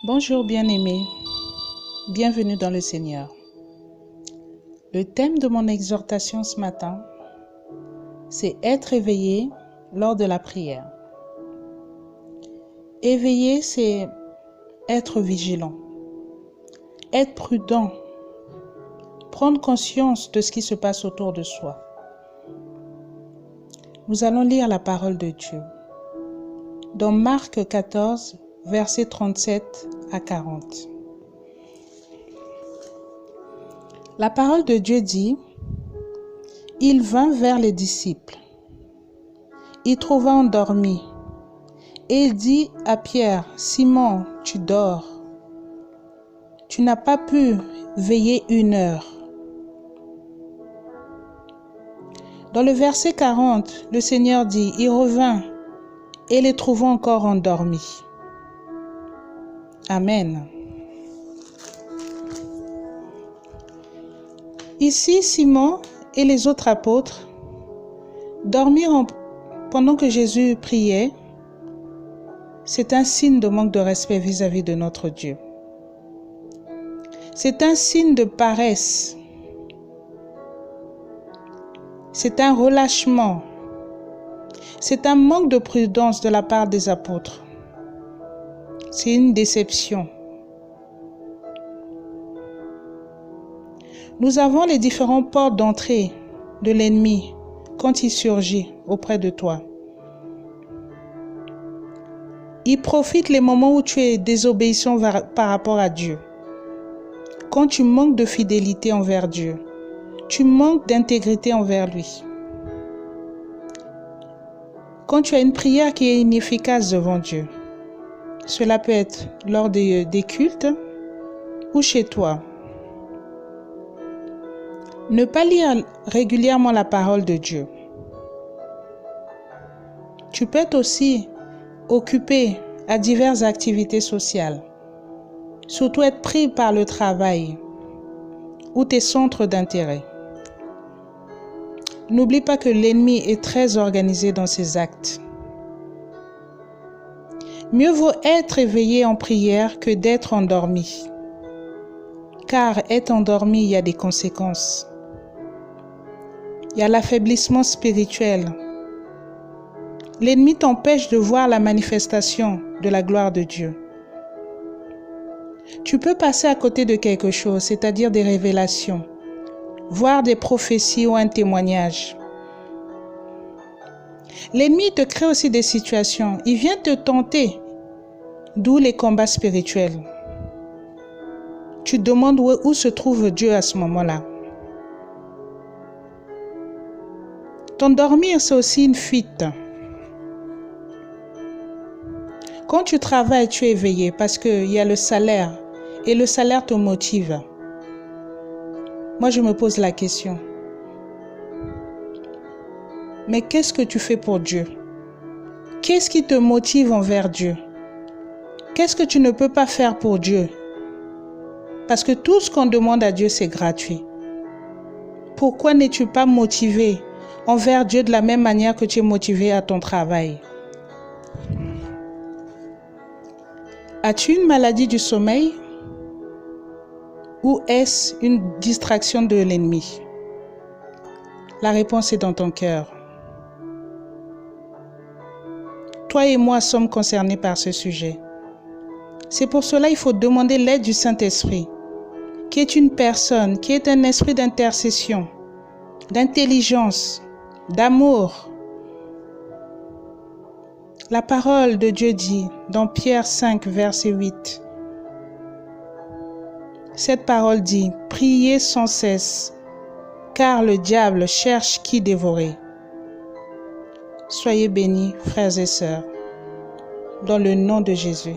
Bonjour bien-aimés, bienvenue dans le Seigneur. Le thème de mon exhortation ce matin, c'est être éveillé lors de la prière. Éveillé, c'est être vigilant, être prudent, prendre conscience de ce qui se passe autour de soi. Nous allons lire la parole de Dieu dans Marc 14, versets 37 à 40. La parole de Dieu dit: « Il vint vers les disciples. Il trouva endormi. Et il dit à Pierre: « Simon, tu dors. Tu n'as pas pu veiller 1 heure. » Dans le verset 40, le Seigneur dit: « Il revint et les trouva encore endormis. » Amen. Ici, Simon et les autres apôtres dormirent pendant que Jésus priait. C'est un signe de manque de respect vis-à-vis de notre Dieu. C'est un signe de paresse. C'est un relâchement. C'est un manque de prudence de la part des apôtres. C'est une déception. Nous avons les différents ports d'entrée de l'ennemi quand il surgit auprès de toi. Il profite les moments où tu es désobéissant par rapport à Dieu. Quand tu manques de fidélité envers Dieu, tu manques d'intégrité envers lui. Quand tu as une prière qui est inefficace devant Dieu, cela peut être lors des cultes ou chez toi. Ne pas lire régulièrement la parole de Dieu. Tu peux être aussi occupé à diverses activités sociales, surtout être pris par le travail ou tes centres d'intérêt. N'oublie pas que l'ennemi est très organisé dans ses actes. Mieux vaut être éveillé en prière que d'être endormi. Car être endormi, il y a des conséquences. Il y a l'affaiblissement spirituel. L'ennemi t'empêche de voir la manifestation de la gloire de Dieu. Tu peux passer à côté de quelque chose, c'est-à-dire des révélations, voir des prophéties ou un témoignage. L'ennemi te crée aussi des situations. Il vient te tenter, d'où les combats spirituels. Tu te demandes où se trouve Dieu à ce moment-là. T'endormir, c'est aussi une fuite. Quand tu travailles, tu es éveillé parce qu'il y a le salaire et le salaire te motive. Moi, je me pose la question. Mais qu'est-ce que tu fais pour Dieu? Qu'est-ce qui te motive envers Dieu? Qu'est-ce que tu ne peux pas faire pour Dieu? Parce que tout ce qu'on demande à Dieu, c'est gratuit. Pourquoi n'es-tu pas motivé envers Dieu de la même manière que tu es motivé à ton travail? As-tu une maladie du sommeil? Ou est-ce une distraction de l'ennemi? La réponse est dans ton cœur. Toi et moi sommes concernés par ce sujet. C'est pour cela qu'il faut demander l'aide du Saint-Esprit, qui est une personne, qui est un esprit d'intercession, d'intelligence, d'amour. La parole de Dieu dit dans Pierre 5, verset 8. Cette parole dit: « Priez sans cesse, car le diable cherche qui dévorer. » Soyez bénis, frères et sœurs, dans le nom de Jésus.